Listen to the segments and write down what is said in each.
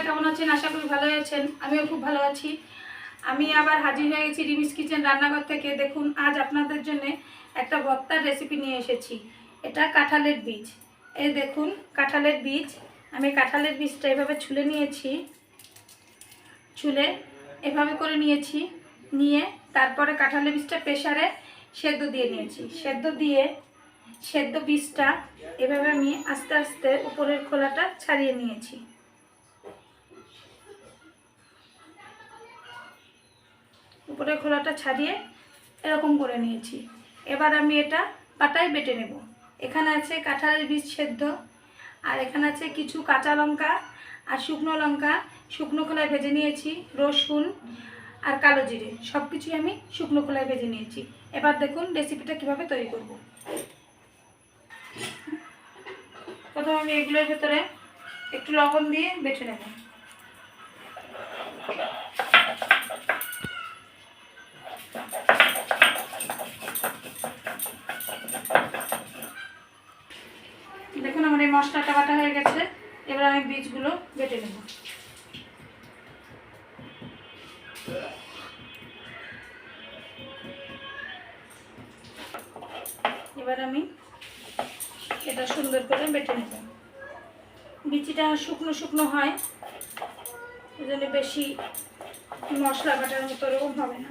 কেমন আছেন? আশা করি ভালো আছেন। আমিও খুব ভালো আছি। আমি আবার হাজির হয়ে গেছি রিমিস কিচেন রান্নাঘর থেকে। দেখুন, আজ আপনাদের জন্য একটা ভর্তার রেসিপি নিয়ে এসেছি। এটা কাঁঠালের বীজ। এই দেখুন কাঁঠালের বীজ। আমি কাঁঠালের বীজটা এভাবে ছুলে নিয়েছি, ছুলে এভাবে করে নিয়েছি। নিয়ে তারপরে কাঁঠালের বীজটা প্রেসারে সেদ্ধ দিয়ে নিয়েছি। সেদ্ধ বীজটা এভাবে আমি আস্তে আস্তে উপরের খোলাটা ছাড়িয়ে নিয়েছি। উপরের খোলাটা ছাড়িয়ে এরকম করে নিয়েছি। এবার আমি এটা পাটায় বেটে নেব। এখানে আছে কাঁঠালের বীজ সেদ্ধ, আর এখানে আছে কিছু কাঁচা লঙ্কা আর শুকনো লঙ্কা শুকনো খোলায় ভেজে নিয়েছি, রসুন আর কালো জিরে সব কিছুই আমি শুকনো খোলায় ভেজে নিয়েছি। এবার দেখুন রেসিপিটা কিভাবে তৈরি করব। প্রথমে আমি এগুলোর ভেতরে একটু লবণ দিয়ে বেটে নেব। দেখুন আমার এই মশলাটা বাটা হয়ে গেছে। এবার আমি বীজগুলো বেটে নেব। এবার আমি এটা সুন্দর করে বেটে নেব। বীজটা শুকনো শুকনো হয়, এই জন্য বেশি মশলা বাটার মতো ওরকম হবে না।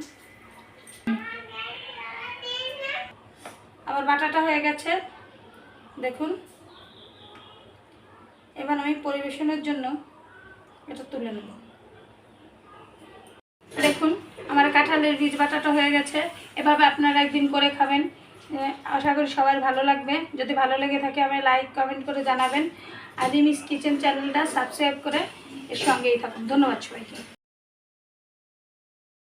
আবার বাটাটা হয়ে গেছে দেখুন। এবার আমি পরিবেশনের জন্য এটা তুলে নেব। দেখুন আমার কাঁঠালের বীজ বাটাটা হয়ে গেছে। এভাবে আপনারা একদিন করে খাবেন, আশা করি সবার ভালো লাগবে। যদি ভালো লেগে থাকে আমি লাইক কমেন্ট করে জানাবেন। আর রিমিস কিচেন চ্যানেলটা সাবস্ক্রাইব করে এর সঙ্গেই থাকুন। ধন্যবাদ সবাইকে।